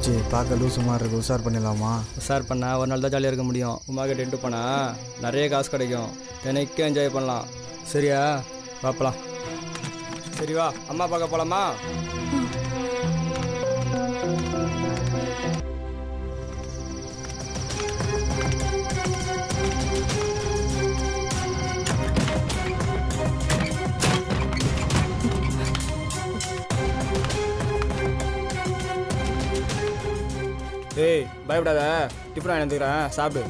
மச்சி பார்க்க லூசு மாதிரி இருக்கு. உஷார் பண்ணிடலாமா? உஷார் பண்ணால் ஒரு நாள் தான் ஜாலியாக இருக்க முடியும். உமா கிட்ட எட்டு போனால் நிறைய காசு கிடைக்கும். தினைக்கும் என்ஜாய் பண்ணலாம். சரியா? பார்ப்பலாம். சரி வா, அம்மா பார்க்க போகலாமா? ஏய் பயப்படாத, டிஃபன் வாங்கி வந்துக்கிறேன், சாப்பிடு.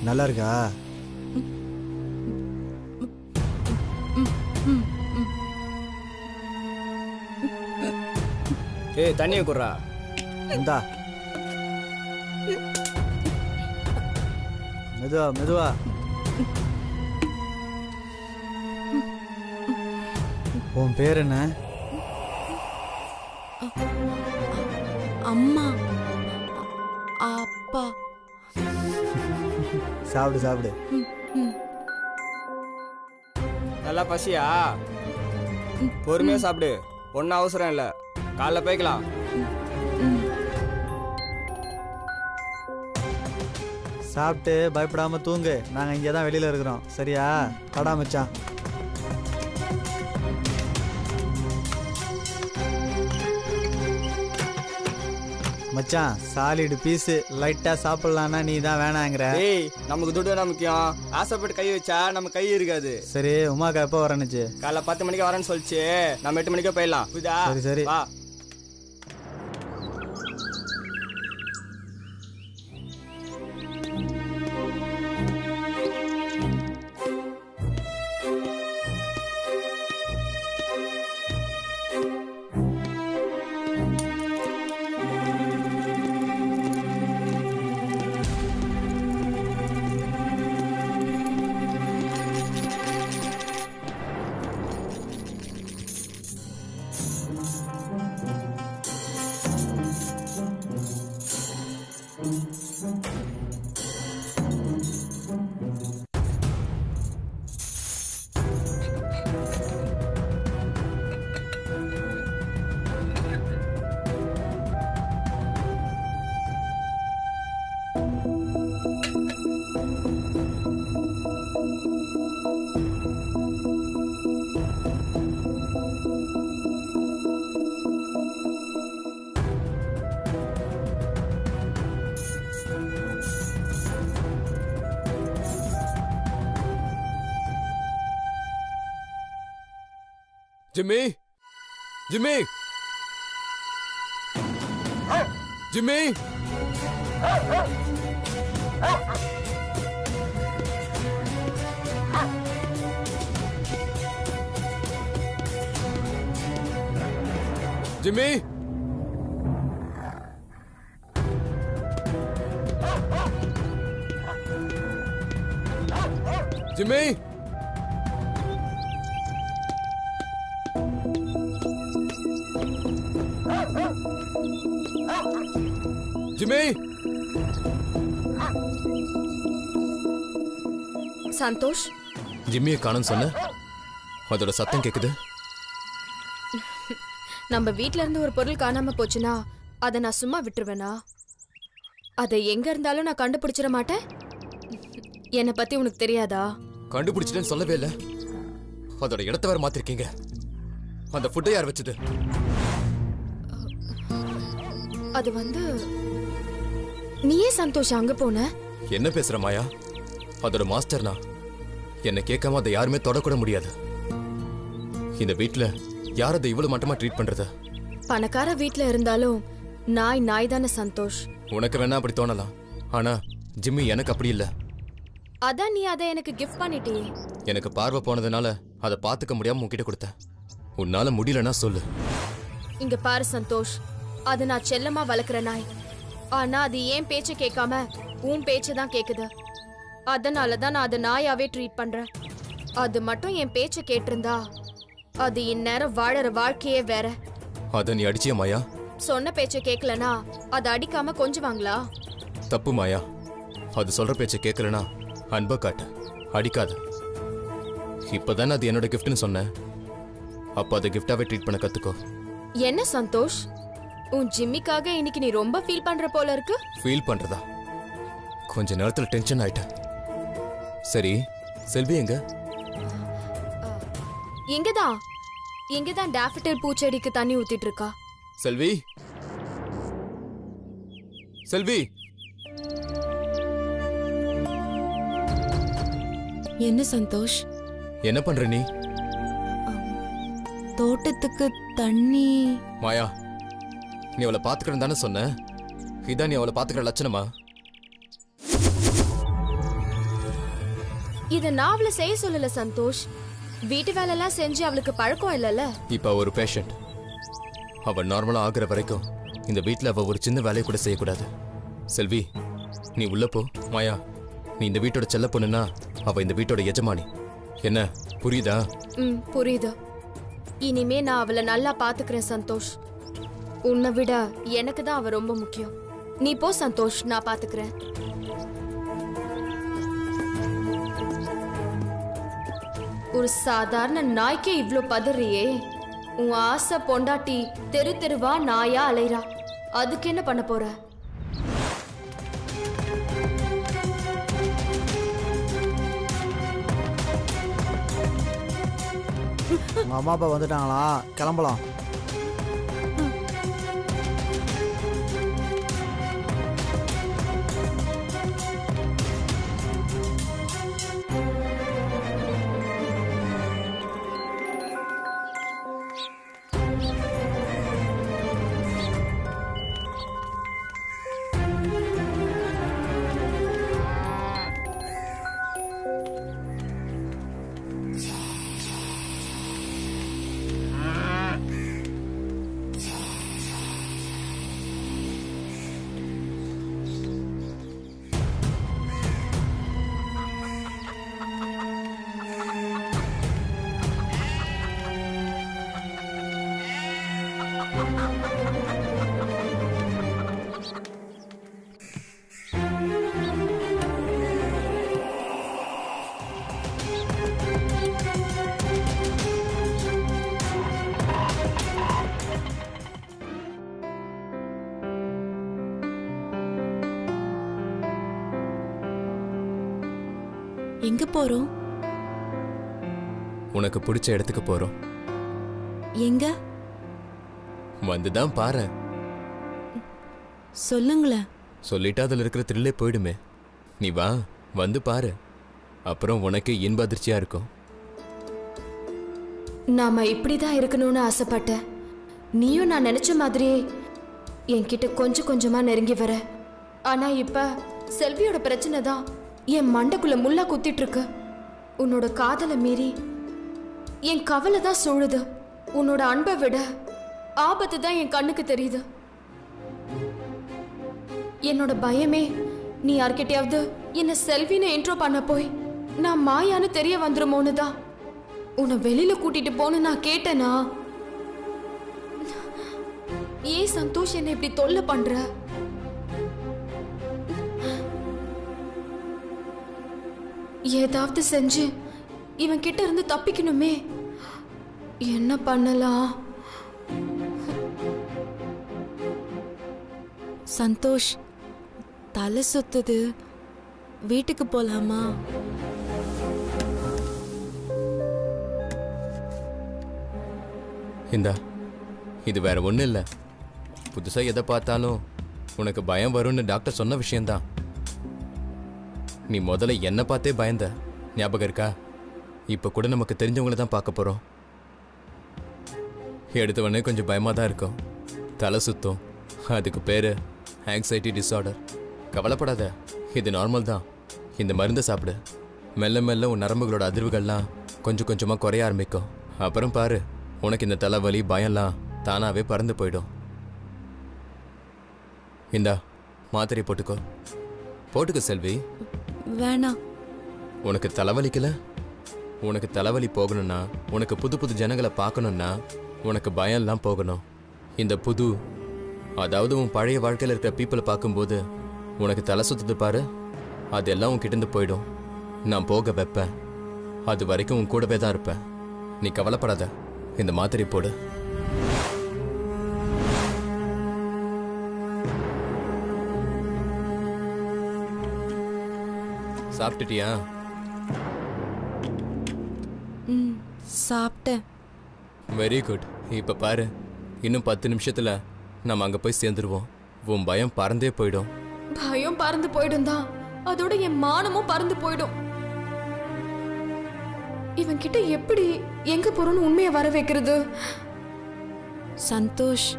நல்லா இருக்கா? ஏய் தண்ணியை குடுறா. இந்தா. மெதுவா மெதுவா. உன் பேர் என்ன? அம்மா, அப்பா. சாப்பிடு சாப்பிடு. நல்லா பசியா? பொறுமையா சாப்பிடு, ஒன்றும் அவசரம் இல்லை. காலைல போய்க்கலாம். சாப்பிட்டு பயப்படாம தூங்கு. நாங்கள் இங்கே தான் வெளியில் இருக்கிறோம். சரியா? கடா மச்சான். மச்சான் சாலிடு பீஸு. லைட்டாக சாப்பிட்லான்னா நீ தான் வேணாங்கிற. ஏய் நமக்கு துட்டு தான் முக்கியம். ஆசைப்பட்டு கை வச்சா நம்ம கை இருக்காது. சரி உமாக்கா எப்போ வரணுச்சு? காலைல 10 மணிக்கு வரேன்னு சொல்லிச்சு. நம்ம 8 மணிக்கே போயிடலாம். புரியுதா? சரி சரி வா. Jimmy! Jimmy! Jimmy! Jimmy! Jimmy! Jimmy! Santhosh, ஜிம்மியை காணோம்னு சொன்ன, அதோட சத்தம் கேக்குது. நம்ம வீட்ல இருந்து ஒரு பொருள் காணாம போச்சுன்னா அதை நான் சும்மா விட்டுருவேனா? அதை எங்க இருந்தாலும் நான் கண்டுபிடிச்சிட மாட்டேன். என்னை பத்தி உனக்கு தெரியாதா? கண்டுபிடிச்சிட்டேன்னு சொல்லவே இல்லை. அதோட இடத்த வேற மாத்திருக்கீங்க. அந்த ஃபுட்டை யார் வச்சது? அது வந்து நீயே சந்தோஷ் அங்க போன. என்ன பேசுற மாயா? அதோட மாஸ்டர்னா என்ன கேட்காம அதை யாருமே தொடக்கூட முடியாது. இந்த வீட்டுல யார் அதை இவ்வளவு மட்டமா ட்ரீட் பண்றது? பணக்கார வீட்ல இருந்தாலும் நாய் நாய் தானே சந்தோஷ். உனக்கு வேணா அப்படி தோணலாம், ஆனா ஜிம்மி எனக்கு அப்படி இல்ல. அதான் நீ அதை எனக்கு கிஃப்ட் பண்ணிட்டே. எனக்கு பார்வை போனதுனால அதை பாத்துக்க முடியாம உன்கிட்ட கொடுத்தேன். உன்னால முடியலன்னா சொல்லு. இங்க பாரு சந்தோஷ், அது நான் செல்லமா வளர்க்குற நாய். ஆனா அது ஏன் பேச்ச கேட்காம உன் பேச்ச தான் கேக்குது. அதனால தான் நான் அதை நாயாவே ட்ரீட் பண்றேன். அது மட்டும் என் பேச்ச கேட்டிருந்தா அது இந்நேரம் வாழற வாழ்க்கையே வேற. அதை நீ அடிச்சியா மாயா? சொன்ன பேச்ச கேட்கலனா அதை அடிக்காம கொஞ்சுவாங்களா? தப்பு மாயா. அது சொல்ற பேச்சை கேட்கலனா அன்பை காட்டு, அடிக்காத. இப்பதானே அது என்னோட கிஃப்ட்னு சொன்னேன். அப்போ அதை கிஃப்டாவே ட்ரீட் பண்ண கத்துக்கோ. என்ன சந்தோஷ், உன் ஜிம்மிக்காக இன்னைக்கு நீ ரொம்ப ஃபீல் பண்ற போல இருக்கு. ஃபீல் பண்றதா? கொஞ்ச நேரத்துல டென்ஷன் ஆயிட்டேன். சரி, செல்வி எங்க? இங்கதான் டாஃபடில் பூச்செடிக்கு தண்ணி ஊத்திட்டு இருக்கா. செல்வி, செல்வி. என்ன சந்தோஷ்? என்ன பண்ற நீ? தோட்டத்துக்கு தண்ணி. மாயா, நீ அவளை பாத்துக்கிறேன்னு தானே சொன்ன. இதான் நீ அவளை பாத்துக்கிற லட்சணமா? இத நான் அவளை செய்ய சொல்லல சந்தோஷ். வீட்டு வேலை எல்லாம் செஞ்சு அவளுக்கு பழக்கம் இல்லைல்ல. இப்ப ஒரு பேஷண்ட். அவ நார்மலா ஆகுற வரைக்கும் இந்த வீட்டுல அவ ஒரு சின்ன வேலையை கூட செய்யக்கூடாது. செல்வி, நீ உள்ள போ. மாயா, நீ இந்த வீட்டோட செல்ல பொண்ணுன்னா அவ இந்த வீட்டோட எஜமானி. என்ன புரியுதா? புரியுது. இனிமே நான் அவளை நல்லா பாத்துக்கிறேன் சந்தோஷ். உன்னை விட எனக்கு தான் அவ ரொம்ப முக்கியம். நீ போ சந்தோஷ், நான் பாத்துக்கிறேன். ஒரு சாதாரண நாய்க்கே இவ்ளோ பதறியே. உன் ஆசை பொண்டாட்டி தெரு தெருவா நாயா அலைறா. அதுக்கு என்ன பண்ண போற? உங்க அம்மா அப்பா வந்துட்டாங்களா? கிளம்பலாம். எங்க போறோம்? உனக்கு பிடிச்ச இடத்துக்கு போறோம். எங்க? வந்துதான் பாரு. சொல்லுங்களேன். சொல்லிட்டு அதுல இருக்கிற த்ரில்லே போயிடுமே. நீ வா, வந்து பாரு. அப்புறம் உனக்கு இன்ப அதிர்ச்சியா இருக்கும். நாம இப்படிதான் இருக்கணும்னு ஆசைப்பட்டேன். நீயும் நான் நினைச்ச மாதிரியே என்கிட்ட கொஞ்சம் கொஞ்சமா நெருங்கி வர. ஆனா இப்ப செல்வியோட பிரச்சனை தான் என் மண்டைக்குள்ள முள்ளா குத்திட்டு இருக்கு. உன்னோட காதலை மீறி என் கவலை தான் சூழுது. உன்னோட அன்பை விட ஆபத்து தான் என் கண்ணுக்கு தெரியுது. என்னோட பயமே நீ யார்கிட்டயாவது என்ன செல்வின்னு இன்ட்ரோ பண்ண போய் நான் மாயான்னு தெரிய வந்துருமோன்னு தான். உன்னை வெளியில கூட்டிட்டு போன்னு நான் கேட்டேனா? ஏன் சந்தோஷ் என்ன இப்படி தொல்லை பண்ற? ஏதாவது செஞ்சு இவன் கிட்ட இருந்து தப்பிக்கணுமே. என்ன பண்ணலாம்? சந்தோஷ், தலை சுத்துது. வீட்டுக்கு போலாமா? இந்தா, இது வேற ஒன்றும் இல்லை. புதுசாக எதை பார்த்தாலும் உனக்கு பயம் வரும்னு டாக்டர் சொன்ன விஷயம்தான். நீ முதல்ல என்னை பார்த்தே பயந்த, ஞாபகம் இருக்கா? இப்போ கூட நமக்கு தெரிஞ்சவங்கள தான் பார்க்க போகிறோம். எடுத்தவொடனே கொஞ்சம் பயமாக தான் இருக்கும், தலை சுத்தம். அதுக்கு பேர் ஆங்ஸைட்டி டிஸார்டர். கவலைப்படாத, இது நார்மல் தான். இந்த மருந்தை சாப்பிடு. மெல்ல மெல்ல உன் நரம்புகளோட அதிர்வுகள்லாம் கொஞ்சம் கொஞ்சமாக குறைய ஆரம்பிக்கும். அப்புறம் பாரு, உனக்கு இந்த தலைவலி பயம்லாம் தானாகவே பறந்து போயிடும். இந்தா, மாத்திரை போட்டுக்கோ. போட்டுக்கோ செல்வி. வேணாம். உனக்கு தலைவலிக்கல? உனக்கு தலைவலி போகணும்னா, உனக்கு புது புது ஜனங்களை பார்க்கணும்னா, உனக்கு பயம்லாம் போகணும். இந்த புது, அதாவது உன் பழைய வாழ்க்கையில் இருக்கிற பீப்புளை பார்க்கும்போது உனக்கு தலை சுத்துது பாரு, அதெல்லாம் உன்கிட்டேருந்து போயிடும். நான் போக வைப்பேன். அது வரைக்கும் உன் கூடவே தான் இருப்பேன். நீ கவலைப்படாத. இந்த மாத்திரை போடு. சாப்பிட்டுட்டியா? ம், சாப்பிட்டேன். Very good. இப்போ பாரு, இன்னும் 10 நிமிஷத்துல நம்ம அங்கே போய் சேர்ந்துருவோம். உன் பயம் பறந்தே போயிடும். பயம் பறந்து போயிடும் தான், அதோட என் மானமும் பறந்து போயிடும். இவன் கிட்ட எப்படி எங்க போறோம்னு உண்மையை வர வைக்கிறது? சந்தோஷ்,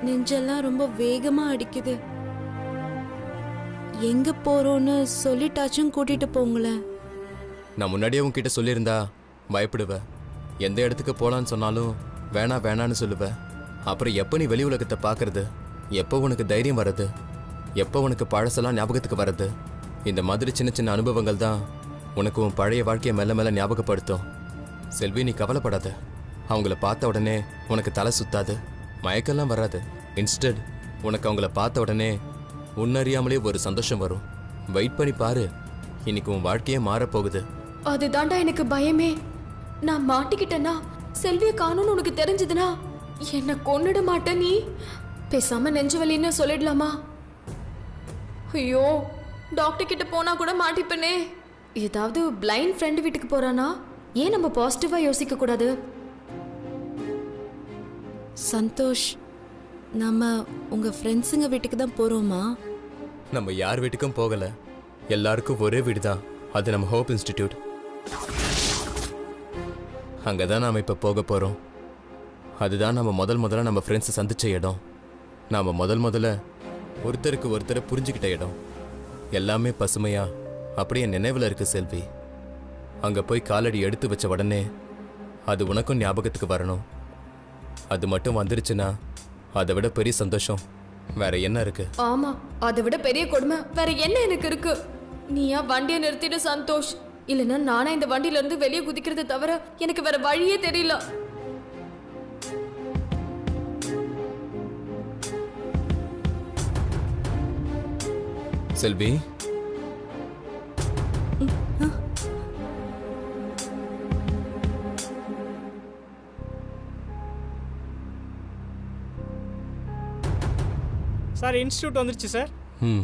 நெஞ்செல்லாம் ரொம்ப வேகமா அடிக்குது. எங்க போறோம்னு சொல்லிட்டாச்சும் கூட்டிட்டு போங்களேன். நான் முன்னாடியே உன்கிட்ட சொல்லியிருந்தா பயப்படுவ. எந்த இடத்துக்கு போகலான்னு சொன்னாலும் வேணான்னு சொல்லுவ. அப்புறம் எப்போ நீ வெளி உலகத்தை பார்க்கறது? எப்போ உனக்கு தைரியம் வர்றது? எப்போ உனக்கு பழசெல்லாம் ஞாபகத்துக்கு வர்றது? இந்த மாதிரி சின்ன சின்ன அனுபவங்கள் தான் உனக்கு உன் பழைய வாழ்க்கையை மெல்ல மெல்ல ஞாபகப்படுத்தும். செல்வி, நீ கவலைப்படாத. அவங்கள பார்த்த உடனே உனக்கு தலை சுத்தாது, மயக்கெல்லாம் வராது. இன்ஸ்டெட் உனக்கு அவங்கள பார்த்த உடனே உன்னறியாமலே ஒரு சந்தோஷம் வரும். வெயிட் பண்ணி பாரு, இன்னைக்கு உன் வாழ்க்கையே மாறப்போகுது. அதுதான்டா எனக்கு பயமே. நான் மாட்டிக்கிட்டேன்னா, செல்வியை காணும்னு உனக்கு தெரிஞ்சதுன்னா என்ன கொன்னுட மாட்ட நீ. பேசாம நெஞ்சு வலின்னு சொல்லிடலாமா? ஐயோ, டாக்டர் கிட்ட போனா கூட மாட்டிப்பனே. ஏதாவது பிளைண்ட் ஃப்ரெண்டு வீட்டுக்கு போறானா? ஏன் நம்ம பாசிட்டிவா யோசிக்க கூடாது? சந்தோஷ், நம்ம உங்க ஃப்ரெண்ட்ஸுங்க வீட்டுக்கு தான் போறோமா? நம்ம யார் வீட்டுக்கும் போகல. எல்லாருக்கும் ஒரே வீடு தான். அது நம்ம ஹோப் இன்ஸ்டிடியூட். அங்கே தான் நாம் இப்போ போக போகிறோம். அதுதான் நம்ம முதல்ல நம்ம ஃப்ரெண்ட்ஸை சந்திச்ச இடம். நாம் முதல்ல ஒருத்தருக்கு ஒருத்தரை புரிஞ்சுக்கிட்ட இடம். எல்லாமே பசுமையா அப்படியே நினைவில் இருக்கு செல்வி. அங்கே போய் காலடி எடுத்து வச்ச உடனே அது உனக்கும் ஞாபகத்துக்கு வரணும். அது மட்டும் வந்துருச்சுன்னா அதை விட பெரிய சந்தோஷம் வேற என்ன இருக்கு? ஆமா, அதை விட பெரிய கொடுமை வேற என்ன எனக்கு இருக்கு? நீயா வண்டியை நிறுத்திட்டு சந்தோஷ், இல்லைன்னா நானா இந்த வண்டியில இருந்து வெளியே குதிக்கிறத தவிர எனக்கு வேற வழியே தெரியல. செல்வி, சார் இன்ஸ்டியூட் வந்துருச்சு சார். ம்,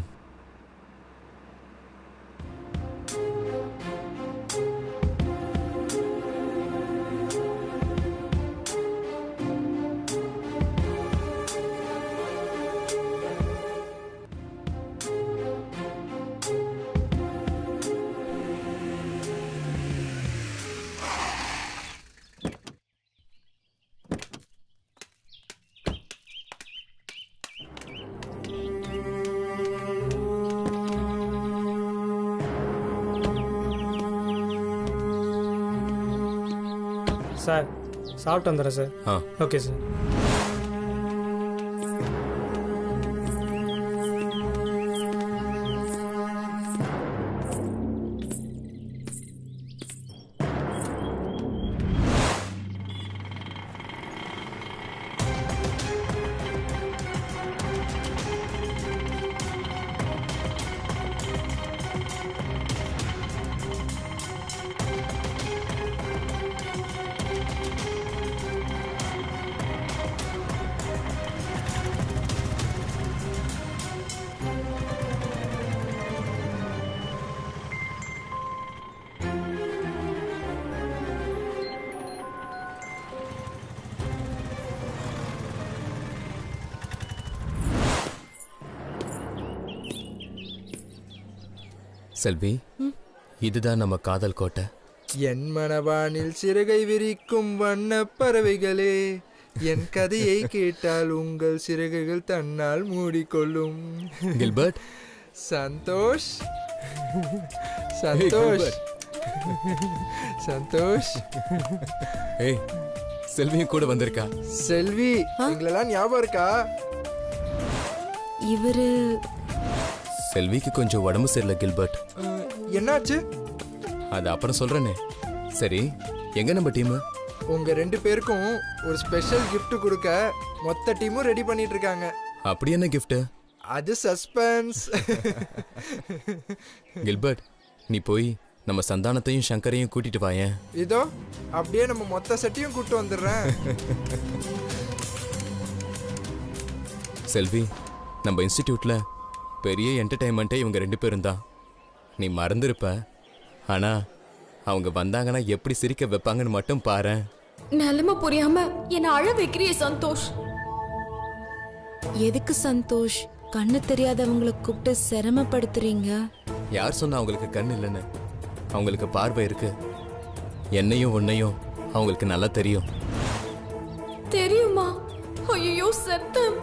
சார் சாப்பிட்டு வந்துடுறேன் சார். ஆ, ஓகே சார். செல்வி, இதுதான் நம்ம காதல் கோட்டை. என் மனவானில் சிறகை விரிக்கும் வண்ண பறவைகளே, என் கதையை கேட்டால் உங்கள் சிறகுகள் தன்னால் மூடிக்கொள்ளும். கில்பர்ட், சந்தோஷ், சந்தோஷ், சந்தோஷ். ஏய், செல்வியும் கூட வந்திருக்கா. செல்வி, எங்களெல்லாம் ஞாபகம் இருக்கா? இவரு செல்விக்கு கொஞ்சம் உடம்பு சரியில்லை கில்பர்ட். என்னாச்சு? அது அப்புறம் சொல்றேனே. சரி, எங்க நம்ம டீம்? உங்க 2 பேருக்கும் ஒரு ஸ்பெஷல் gift கொடுக்க மொத்த டீமும் ரெடி பண்ணிட்டு இருக்காங்க. அப்படி என்ன gift? அது சஸ்பென்ஸ். கில்பர்ட், நீ போய் நம்ம சந்தானத்தையும் சங்கரையும் கூட்டிட்டு வாயேன். இதோ அப்படியே நம்ம மொத்த செட்டையும் கூட்டு வந்துடுறேன். செல்வி, நம்ம இன்ஸ்டிடியூட்ல பெரிய என்டர்டைன்மெண்ட்டே இவங்க 2 பேரும் தான். நீ மறந்துருப்ப. ஆனா அவங்க வந்தாங்கன்னா எப்படி சிரிக்க வைப்பாங்கன்னு மட்டும் பாரு. நிலைமை புரியாம என்ன அழ வைக்கிறியே சந்தோஷ். எதுக்கு சந்தோஷ் கண்ணு தெரியாதவங்களை கூப்பிட்டு சிரமப்படுத்துறீங்க? யார் சொன்னா அவங்களுக்கு கண் இல்லைன்னு? அவங்களுக்கு பார்வை இருக்கு. என்னையும் உன்னையும் அவங்களுக்கு நல்லா தெரியும். தெரியுமா? ஐயோ செத்தம்.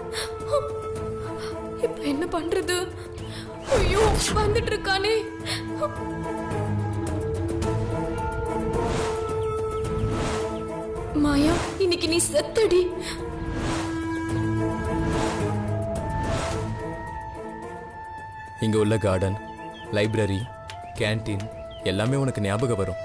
இப்ப என்ன பண்றது? ஐயோ வந்துட்டு இருக்கானே. மாயா, இன்னைக்கு நீ செத்தடி. இங்க உள்ள கார்டன், லைப்ரரி, கேண்டீன் எல்லாமே உனக்கு ஞாபகம் வரும்.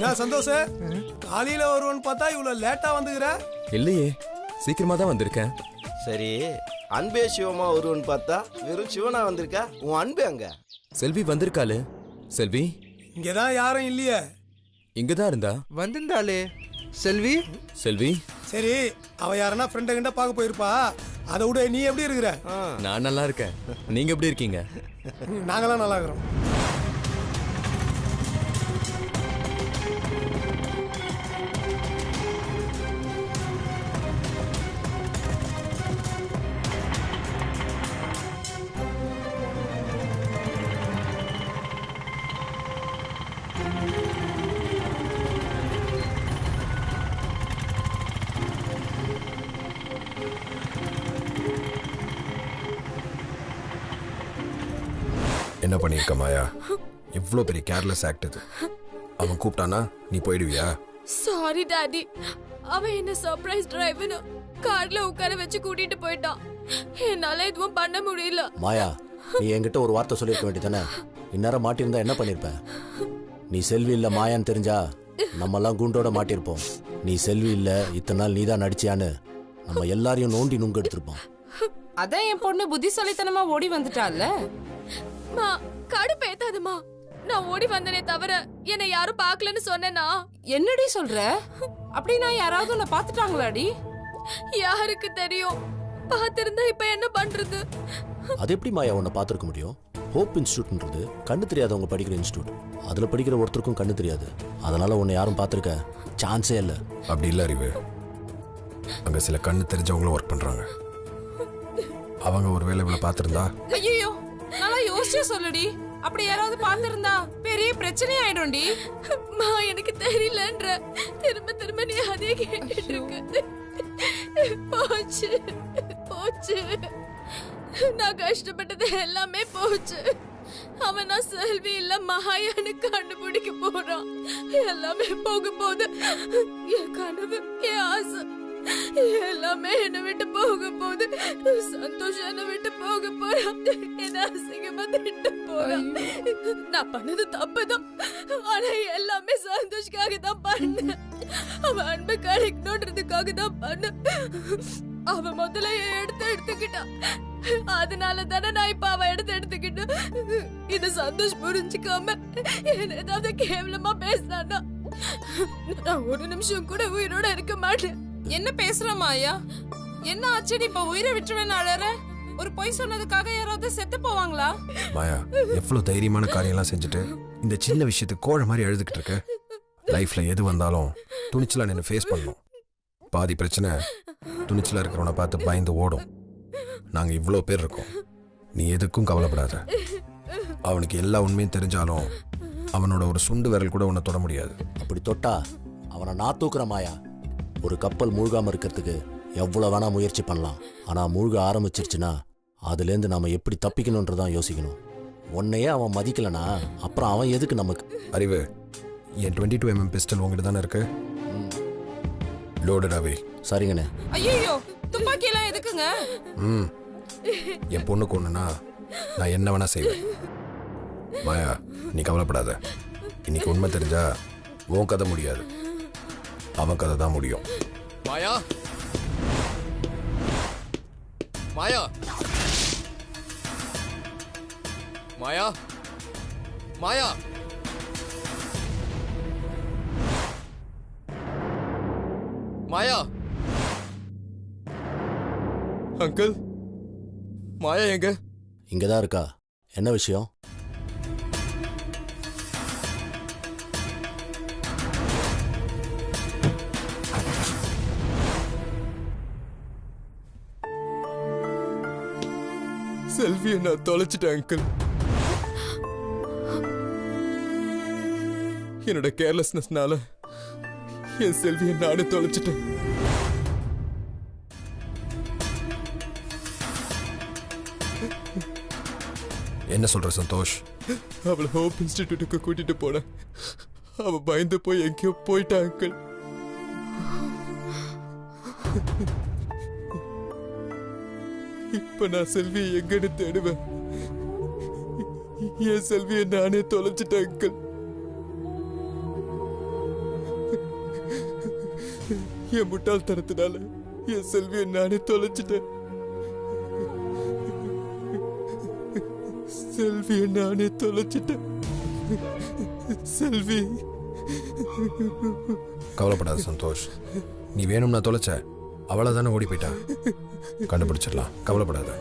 நான் சந்தோஷ காலையில வருவன்னு பார்த்தா இவ்வளவு லேட்டா வந்துக்கிற. இல்லையே, சீக்கிரமா தான் வந்திருக்கேன். சரி, அன்பே சிவமா வருவன்னு பார்த்தா வெறும் சிவனா வந்திருக்கா? உன் அன்பு அங்க? செல்வி வந்திருக்காளு. செல்வி இங்கதான் யாரும் இல்லையே. இங்கதான் இருந்தா. வந்திருந்தாளே செல்வி. செல்வி, சரி, அவ யாரனா ஃப்ரெண்ட கிட்ட பார்க்க போயிருப்பா. அதை விட நீ எப்படி இருக்கிற? நான் நல்லா இருக்கேன். நீங்க எப்படி இருக்கீங்க? நாங்களாம் நல்லா இருக்கிறோம். என்ன பண்ணியிருக்க மாயா? இவ்வளோ பெரிய கேர்லெஸ் ஆக்ட் இது. அவன் கூப்பிட்டானா நீ போயிடுவியா? சாரி டாடி, அவன் என்ன சர்ப்ரைஸ் டிரைவ்னு கார்ல உட்கார வச்சு கூட்டிட்டு போயிட்டான். என்னால எதுவும் பண்ண முடியல. மாயா, நீ என்கிட்ட ஒரு வார்த்தை சொல்லியிருக்க வேண்டியதானே? இந்நேரம் மாட்டியிருந்தா என்ன பண்ணிருப்ப? நீ செல்வி இல்ல மாயான்னு தெரிஞ்சா நம்ம எல்லாம் குண்டோட மாட்டிருப்போம். நீ செல்வி இல்ல, இத்தனை நாள் நீதான் நடிச்சியான்னு நம்ம எல்லாரையும் நோண்டி நுங்க எடுத்திருப்போம். அதான் என் பொண்ணு புத்திசாலித்தனமா ஓடி வந்துட்டால. மா, கடுப்பேத்தாதம்மா. நான் ஓடி வந்தனே தவிர என்னை யாரும் பார்க்கலன்னு சொன்னேனா? என்னடி சொல்ற? அப்படின்னா யாராவது உன்னை பாத்துட்டாங்களாடி? யாருக்கு தெரியும்? பார்த்திருந்தா இப்ப என்ன பண்றது? அது எப்படி மாயா உன்னை பார்த்துருக்க முடியும்? ஹோப் இன்ஸ்டியூட்ன்றது கண்ணு தெரியாதவங்க படிக்கிற இன்ஸ்டியூட். அதுல படிக்கிற ஒருத்தருக்கும் கண்ணு தெரியாது. அதனால உன்னை யாரும் பார்த்துருக்க சான்ஸே இல்லை. அப்படி இல்லை அறிவு. அங்க சில கண்ணு தெரிஞ்சவங்களும் ஒர்க் பண்றாங்க. அவங்க ஒரு வேலை இவ்வளவு பார்த்திருந்தா? ஐயோ, நல்லா யோசிச்சு சொல்லுடி. அப்படி யாராவது பார்த்திருந்தா பெரிய பிரச்சனை ஆயிடும்டி. மா, எனக்கு தெரியலன்ற. திரும்ப திரும்ப நீ அதே கேட்டுட்டு இருக்க. போச்சு போச்சு. நான் கஷ்டப்பட்டது எல்லாமே போச்சு. அவன் நான் செல்வி இல்ல மகாயான்னு கண்டுபிடிக்க போறான். எல்லாமே போக போது. என் கனவு, என் ஆசை எல்லாமே என்னை விட்டு போக போகுது. சந்தோஷம் என்னை விட்டு போக போறான். என்ன அசிங்கமா திட்டு போறான். நான் பண்ணது தப்புதான். ஆனா எல்லாமே சந்தோஷக்காக தான் பண்ண. அவன் அன்பு கிடைக்கணுன்றதுக்காக தான் பண்ண. அவன் முதல்ல எடுத்துக்கிட்டான். அதனால தானே நான் இப்ப அவன் எடுத்துக்கிட்டேன். இது சந்தோஷ் புரிஞ்சுக்காம என்ன ஏதாவது கேவலமா பேசினான்னா நான் ஒரு நிமிஷம் கூட உயிரோட இருக்க மாட்டேன். என்ன பேசுற மாயா? என்ன ஆச்சுடி? இப்ப உயிரை விட்டுருவேன்னு அழற? ஒரு பொய் சொன்னதுக்காக யாராவது செத்து போவாங்களா? மாயா, எவ்வளவு தைரியமான காரியம்லாம் செஞ்சுட்டு இந்த சின்ன விஷயத்துக்கு கோழ மாதிரி எழுதுகிட்டு இருக்க. லைஃப்ல எது வந்தாலும் துணிச்சலா நின்று ஃபேஸ் பண்ணணும். பாதி பிரச்சனை துணிச்சலா இருக்கிறவனை பார்த்து பயந்து ஓடும். நாங்க இவ்வளோ பேர் இருக்கோம். நீ எதுக்கும் கவலைப்படாத. அவனுக்கு எல்லா உண்மையும் தெரிஞ்சாலும் அவனோட ஒரு சுண்டு விரல் கூட உன்னை தொட முடியாது. அப்படி தொட்டா அவனை நான் தூக்குற மாயா. ஒரு கப்பல் மூழ்காம இருக்கிறதுக்கு எவ்வளவு வேணா முயற்சி பண்ணலாம். ஆனா மூழ்க ஆரம்பிச்சிருச்சுன்னா அதுலேருந்து நாம எப்படி தப்பிக்கணுன்றதான் யோசிக்கணும். உன்னையே அவன் மதிக்கலனா அப்புறம் அவன் எதுக்கு நமக்கு? அறிவு, என் 22mm பிஸ்டல் உங்ககிட்ட தானே இருக்கு. லோடடாவே. சரிங்கண்ணே. ஐயோ துப்பாக்கி எல்லாம் எதுக்குங்க? என் பொண்ணுக்கு ஒண்ணுனா நான் என்ன வேணா செய்வேன். மாயா, நீ கவலைப்படாத. இன்னைக்கு உண்மை தெரிஞ்சா உன் கதை முடியாது, அவன் கதை தான் முடியும். மாயா, மாயா, மாயா, மாயா, மாயா. அங்கிள், மாயா எங்க? இங்கதான் இருக்கா. என்ன விஷயம்? செல்வியை நான் தொலைச்சிட்டேன் அங்கிள். என்னோட கேர்லெஸ்னஸ்னால என் செல்வியை நானே தொலைச்சிட்டேன். என்ன சொல்ற சந்தோஷ்? அவளை ஹோப் இன்ஸ்டிடியூட்டுக்கு கூட்டிட்டு போனேன். அவ பயந்து போய் எங்கேயோ போயிட்டா அங்கிள். இப்ப நான் செல்வியை எங்கன்னு தேடுவேன்? என் செல்வியை நானே தொலைச்சிட்டேன் அங்கிள். என் முட்டாள்தனத்தினால என் செல்வியை நானே தொலைச்சிட்டேன். செல்வியை நானே தொலைச்சிட்டேன். செல்வி. கவலைப்படாத சந்தோஷ், நீ வேணும்னா தொலைச்ச, அவளை தானே ஓடி போயிட்டா. கண்டுபிடிச்சிடலாம், கவலைப்படாத.